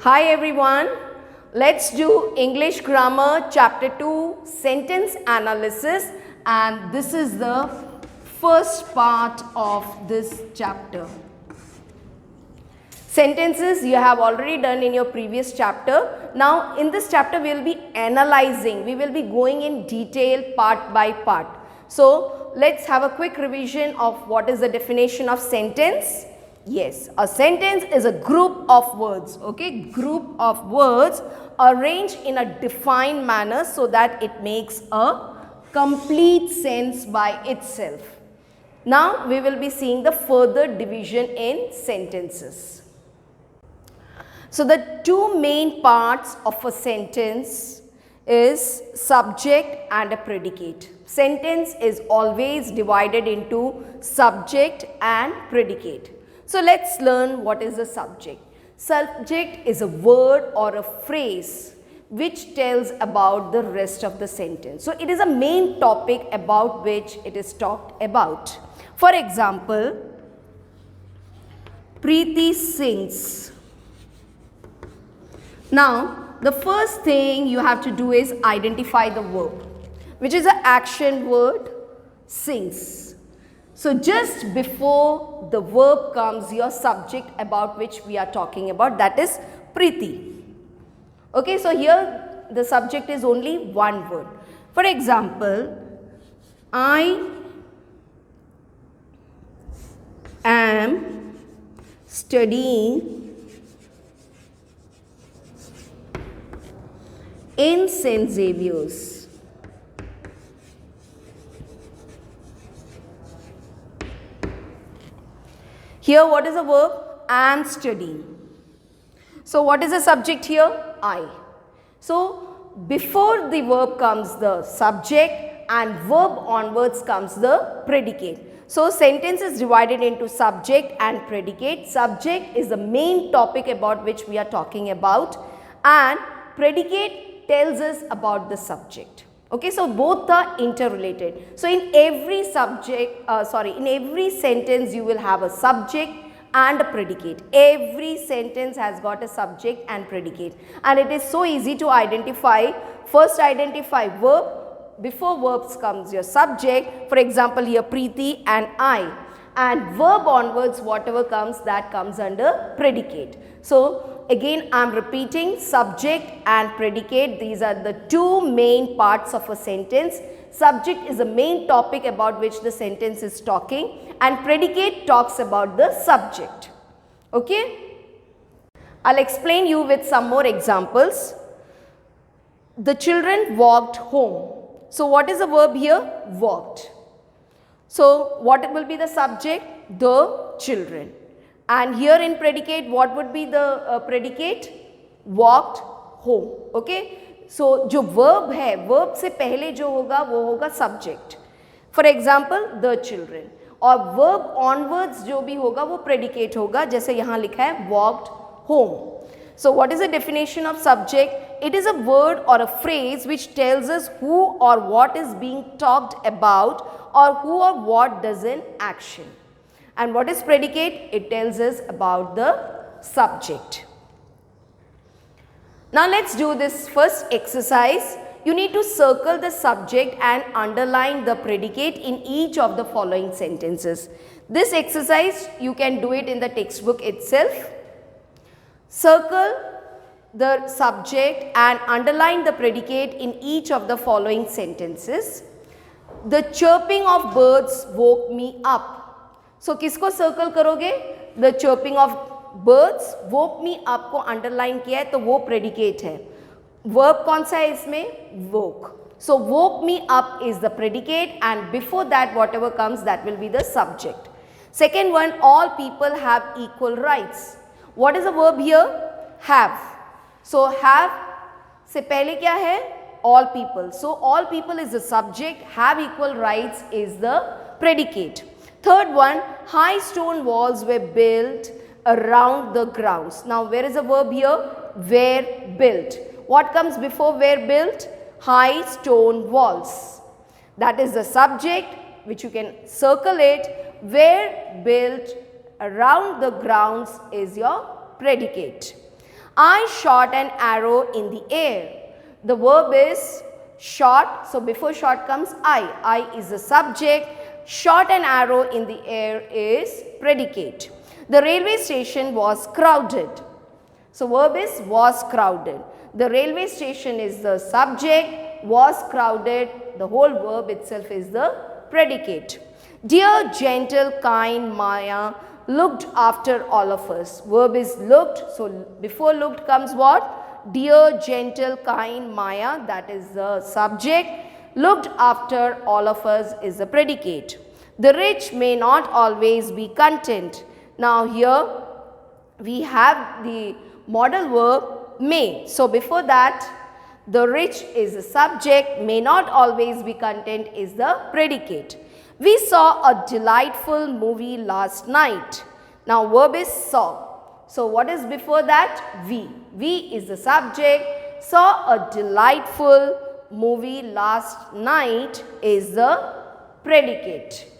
Hi everyone, let's do English Grammar Chapter 2 Sentence Analysis, and this is the first part of this chapter. Sentences you have already done in your previous chapter. Now in this chapter we will be analyzing, we will be going in detail part by part. So let's have a quick revision of what is the definition of sentence. Yes, a sentence is a group of words, okay, group of words arranged in a defined manner so that it makes a complete sense by itself. Now we will be seeing the further division in sentences. So the two main parts of a sentence is subject and a predicate. Sentence is always divided into subject and predicate. So let's learn what is the subject. Subject is a word or a phrase which tells about the rest of the sentence. So it is a main topic about which it is talked about. For example, Preeti sings. Now the first thing you have to do is identify the verb, which is an action word, sings. So just before the verb comes your subject about which we are talking about, that is Preeti. Okay, so here the subject is only one word. For example, I am studying in St.Xaviers. Here what is the verb? Am studying. So what is the subject here? I. So before the verb comes the subject and verb onwards comes the predicate. So sentence is divided into subject and predicate. Subject is the main topic about which we are talking about, and predicate tells us about the subject. Okay, so both are interrelated. So in every in every sentence you will have a subject and a predicate. Every sentence has got a subject and predicate, and it is so easy to identify. First identify verb, before verbs comes your subject. For example, here Preeti and I, and verb onwards whatever comes, that comes under predicate. So again I am repeating, subject and predicate, these are the two main parts of a sentence. Subject is the main topic about which the sentence is talking, and predicate talks about the subject. Okay, I'll explain you with some more examples. The children walked home. So what is the verb here? Walked. So what will be the subject? The children. And here in predicate, what would be the predicate? Walked home. Okay. So जो verb है, verb से पहले जो होगा वो होगा subject. For example, the children. और verb onwards जो भी होगा वो predicate होगा, जैसे यहाँ लिखा है walked home. So what is the definition of subject? It is a word or a phrase which tells us who or what is being talked about, or who or what does an action. And what is predicate? It tells us about the subject. Now let's do this first exercise. You need to circle the subject and underline the predicate in each of the following sentences. This exercise you can do it in the textbook itself. Circle the subject and underline the predicate in each of the following sentences. The chirping of birds woke me up. So किसको circle करोगे? The chirping of birds woke me up को underline किया है तो वो predicate है. Verb कौन सा है इसमें? Woke. So woke me up is the predicate, and before that whatever comes, that will be the subject. Second one, all people have equal rights. What is the verb here? Have. So have से पहले क्या है? All people. So all people is the subject, have equal rights is the predicate. Third one, high stone walls were built around the grounds. Now where is the verb here? Were built. What comes before were built? High stone walls. That is the subject, which you can circle it. Were built around the grounds is your predicate. I shot an arrow in the air. The verb is shot. So before shot comes I. I is the subject. Shot an arrow in the air is predicate. The railway station was crowded. So verb is was crowded. The railway station is the subject. Was crowded. The whole verb itself is the predicate. Dear, gentle, kind Maya looked after all of us. Verb is looked. So before looked comes what? Dear, gentle, kind Maya, that is the subject. Looked after all of us is the predicate. The rich may not always be content. Now here we have the modal verb may. So before that, the rich is the subject, may not always be content is the predicate. We saw a delightful movie last night. Now verb is saw. So what is before that? We. We is the subject. Saw a delightful movie last night is the predicate.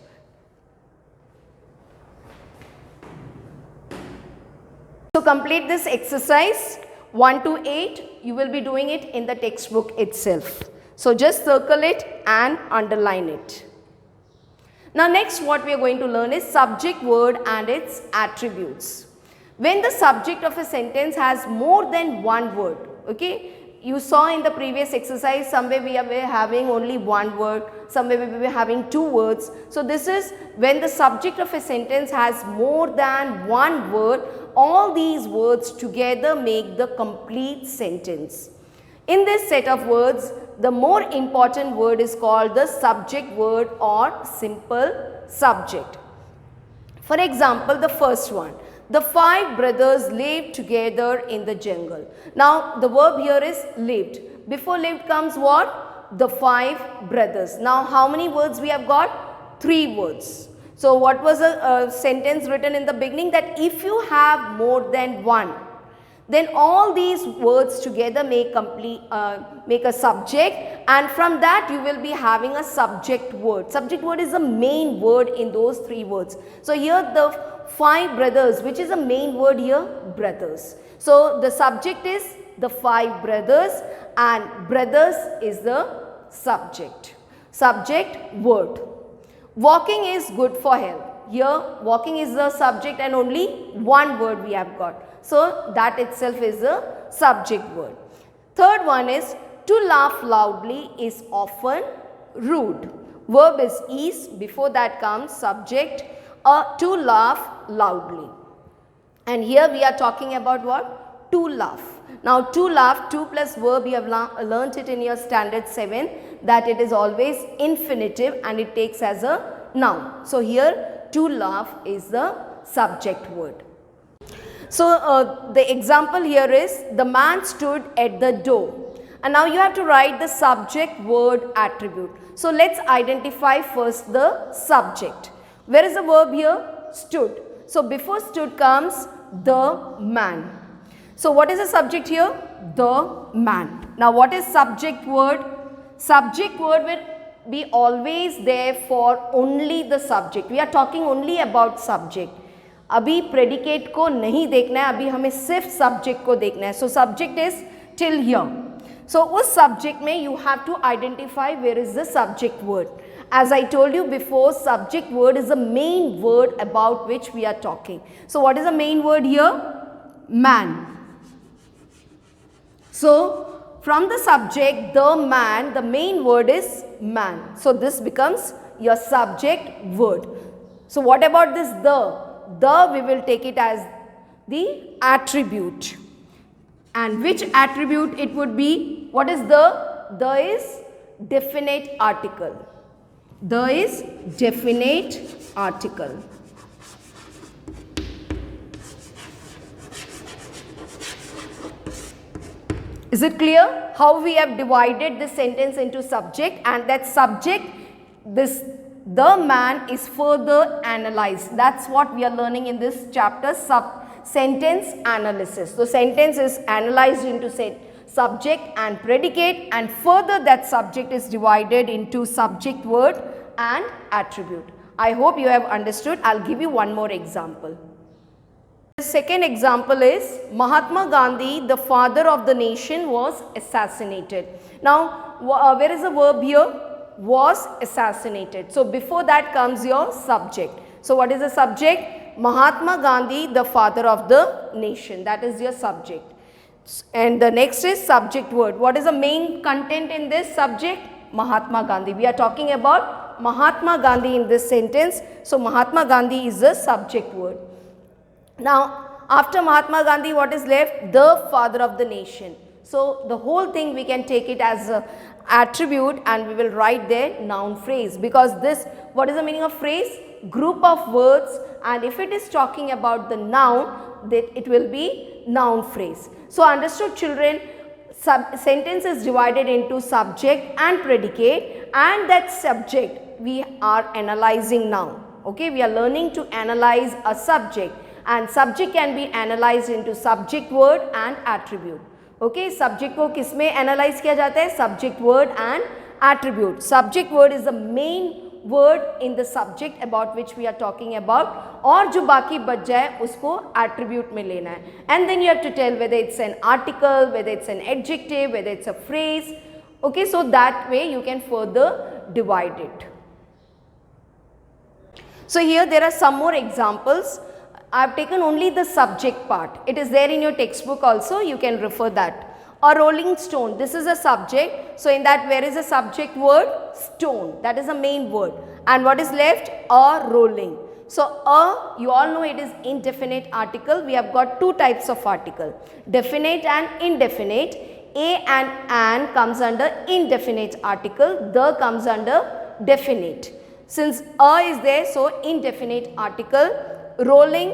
To complete this exercise 1 to 8, you will be doing it in the textbook itself. So just circle it and underline it. Now next what we are going to learn is subject word and its attributes. When the subject of a sentence has more than one word, okay, you saw in the previous exercise somewhere we were having only one word, somewhere we were having two words. So this is when the subject of a sentence has more than one word, all these words together make the complete sentence. In this set of words, the more important word is called the subject word or simple subject. For example, the first one, the 5 brothers lived together in the jungle. Now, the verb here is lived. Before lived comes what? The 5 brothers. Now, how many words we have got? 3 words. So, what was a sentence written in the beginning? That if you have more than one, then all these words together make a subject, and from that you will be having a subject word. Subject word is the main word in those 3 words. So here the 5 brothers, which is the main word here? Brothers. So the subject is the 5 brothers and brothers is the subject. Subject word. Walking is good for health. Here walking is the subject and only one word we have got. So that itself is the subject word. Third one is to laugh loudly is often rude. Verb is, before that comes subject, to laugh loudly. And here we are talking about what? To laugh. Now to laugh, to plus verb, you have learnt it in your standard 7 that it is always infinitive and it takes as a noun. So here to laugh is the subject word. So the example here is the man stood at the door. And now you have to write the subject word attribute. So let's identify first the subject. Where is the verb here? Stood. So before stood comes the man. So what is the subject here? The man. Now what is subject word? Subject word will be always there for only the subject. We are talking only about subject. अभी predicate को नहीं देखना है, अभी हमें सिर्फ subject को देखना है. So subject is till here. So उस subject में you have to identify where is the subject word. As I told you before, subject word is the main word about which we are talking. So what is the main word here? Man. So from the subject, the man, the main word is man. So this becomes your subject word. So what about this the? The we will take it as the attribute. And which attribute it would be? What is the? The is definite article. The is definite article. Is it clear how we have divided this sentence into subject, and that subject, this the man is further analyzed. That's what we are learning in this chapter, sentence analysis. So sentence is analyzed into subject and predicate, and further that subject is divided into subject word and attribute. I hope you have understood. I'll give you one more example. The second example is Mahatma Gandhi, the father of the nation, was assassinated. Now, where is the verb here? Was assassinated. So, before that comes your subject. So, what is the subject? Mahatma Gandhi, the father of the nation. That is your subject. And the next is subject word. What is the main content in this subject? Mahatma Gandhi. We are talking about Mahatma Gandhi in this sentence. So, Mahatma Gandhi is the subject word. Now, after Mahatma Gandhi, what is left? The father of the nation. So, the whole thing we can take it as an attribute and we will write there noun phrase, because this, what is the meaning of phrase? Group of words, and if it is talking about the noun, that it will be noun phrase. So, understood children? Sentence is divided into subject and predicate, and that subject we are analyzing now. Okay, we are learning to analyze a subject, and subject can be analyzed into subject word and attribute. Okay, subject को किसमें analyze किया जाता है? Subject word and attribute. Subject word is the main word in the subject about which we are talking about, और जो बाकी बच जाए उसको attribute में लेना है. And then you have to tell whether it's an article, whether it's an adjective, whether it's a phrase. Okay, so that way you can further divide it. So here there are some more examples. I have taken only the subject part. It is there in your textbook also, you can refer that. A rolling stone, this is a subject. So, in that where is the subject word? Stone, that is the main word. And what is left? A rolling. So, a, you all know it is indefinite article. We have got two types of article, definite and indefinite. A and an comes under indefinite article, the comes under definite. Since a is there, so indefinite article. Rolling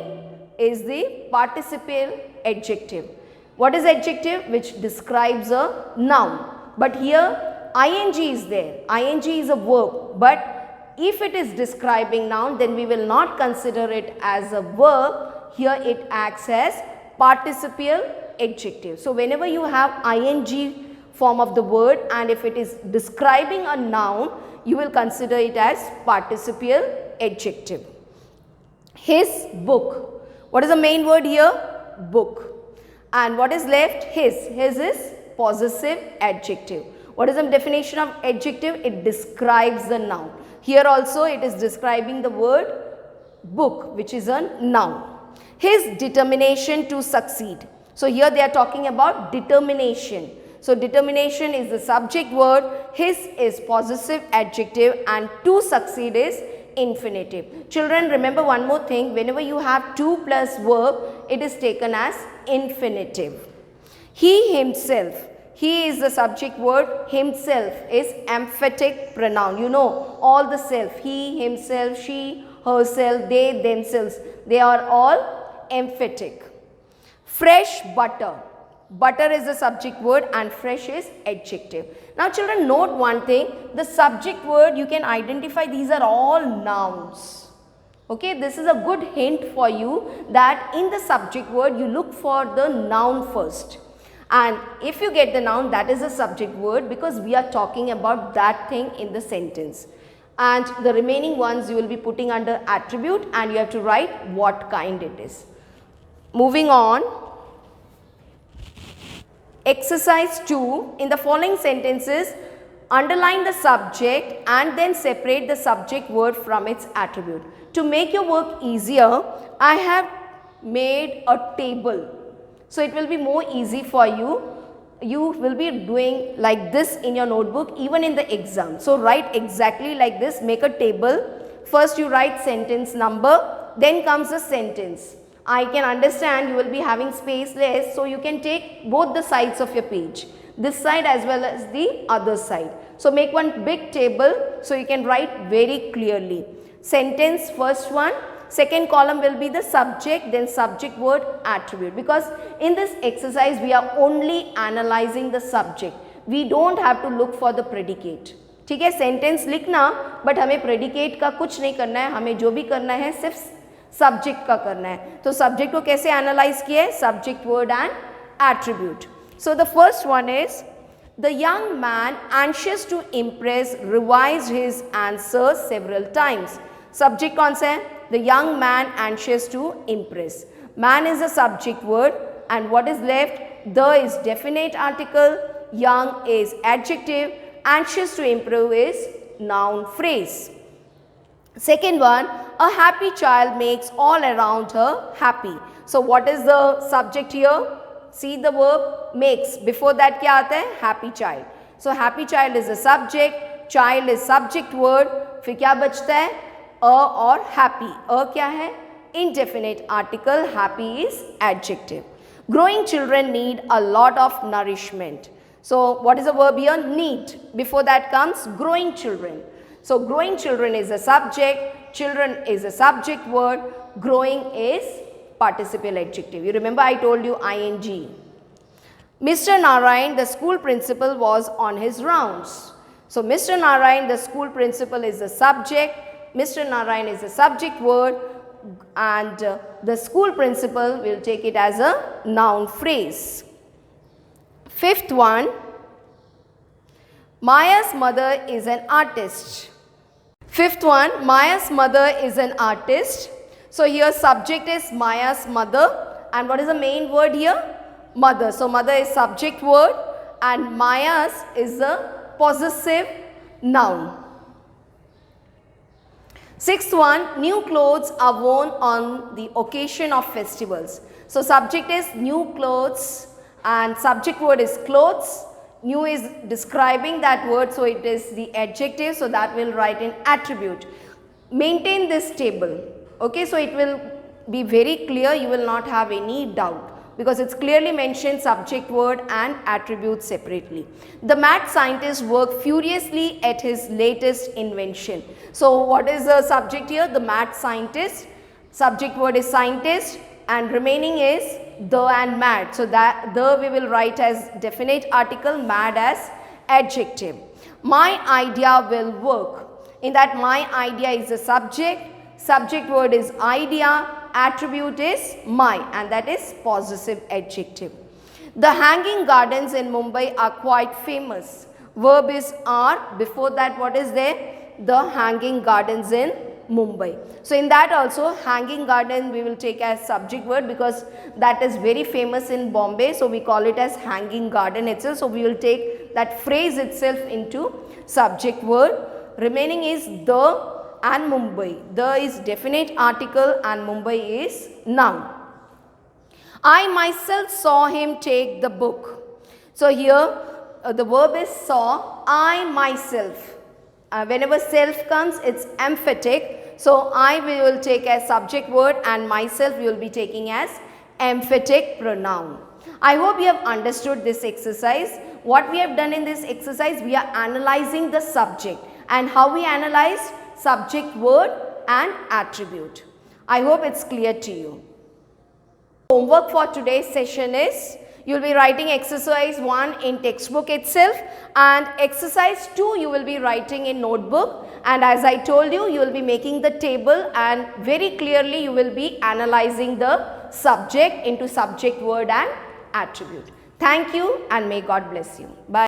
is the participial adjective. What is adjective? Which describes a noun. But here ing is there. Ing is a verb. But if it is describing noun, then we will not consider it as a verb. Here it acts as participial adjective. So, whenever you have ing form of the word, and if it is describing a noun, you will consider it as participial adjective. His book. What is the main word here? Book. And what is left? His. His is possessive adjective. What is the definition of adjective? It describes the noun. Here also it is describing the word book, which is a noun. His determination to succeed. So here they are talking about determination. So determination is the subject word, his is possessive adjective, and to succeed is infinitive. Children, remember one more thing, whenever you have to plus verb, it is taken as infinitive. He himself, he is the subject word, himself is emphatic pronoun. You know all the self, he, himself, she, herself, they, themselves, they are all emphatic. Fresh butter. Butter is the subject word and fresh is adjective. Now children, note one thing, the subject word you can identify, these are all nouns. Okay, this is a good hint for you that in the subject word you look for the noun first. And if you get the noun, that is a subject word, because we are talking about that thing in the sentence. And the remaining ones you will be putting under attribute, and you have to write what kind it is. Moving on. Exercise 2, in the following sentences, underline the subject and then separate the subject word from its attribute. To make your work easier, I have made a table. So, it will be more easy for you. You will be doing like this in your notebook even in the exam. So, write exactly like this, make a table. First you write sentence number, then comes the sentence. I can understand you will be having space less, so you can take both the sides of your page, this side as well as the other side. So, make one big table so you can write very clearly. Sentence first one, second column will be the subject, then subject word attribute, because in this exercise we are only analyzing the subject. We don't have to look for the predicate. ठीक है, sentence लिखना but हमें predicate का कुछ नहीं करना है, हमें जो भी करना है सिर्फ सब्जेक्ट का करना है. तो सब्जेक्ट को कैसे एनालाइज किया है? Subject word and attribute. So the first one is the young man anxious to impress revised his answer several times. Subject कौन सा है? The young man anxious to impress. Man is a subject word, and what is left? The is definite article, young is adjective, anxious to improve is noun phrase. Second one, a happy child makes all around her happy. So what is the subject here? See the verb makes. Before that क्या आता है? Happy child. So happy child is a subject, child is subject word. फिर क्या बचता है? A और happy. A क्या है? Indefinite article, happy is adjective. Growing children need a lot of nourishment. So what is the verb here? Need. Before that comes growing children. So growing children is a subject, children is a subject word, growing is participial adjective. You remember I told you ing. Mr. Narayan, the school principal, was on his rounds. So Mr. Narayan, the school principal, is a subject, Mr. Narayan is a subject word, and the school principal will take it as a noun phrase. Fifth one, Maya's mother is an artist. Fifth one, Maya's mother is an artist. So here subject is Maya's mother, and what is the main word here? Mother. So mother is subject word and Maya's is a possessive noun. Sixth one, new clothes are worn on the occasion of festivals. So subject is new clothes and subject word is clothes. New is describing that word, so it is the adjective, so that will write in attribute. Maintain this table. Okay, so it will be very clear, you will not have any doubt because it's clearly mentioned subject word and attribute separately. The mad scientist worked furiously at his latest invention. So what is the subject here? The mad scientist. Subject word is scientist and remaining is the and mad. So that the we will write as definite article, mad as adjective. My idea will work. In that my idea is the subject, subject word is idea, attribute is my, and that is possessive adjective. The hanging gardens in Mumbai are quite famous. Verb is are, before that what is there? The hanging gardens in Mumbai. So in that also hanging garden we will take as subject word because that is very famous in Bombay. So we call it as hanging garden itself. So we will take that phrase itself into subject word. Remaining is the and Mumbai. The is definite article and Mumbai is noun. I myself saw him take the book. So here the verb is saw. I myself. Whenever self comes, it's emphatic. So I will take as subject word and myself we will be taking as emphatic pronoun. I hope you have understood this exercise. What we have done in this exercise, we are analyzing the subject. And how we analyze? Subject, word and attribute. I hope it's clear to you. Homework for today's session is, you will be writing exercise 1 in textbook itself and exercise 2 you will be writing in notebook, and as I told you, you will be making the table and very clearly you will be analyzing the subject into subject, word and attribute. Thank you and may God bless you. Bye.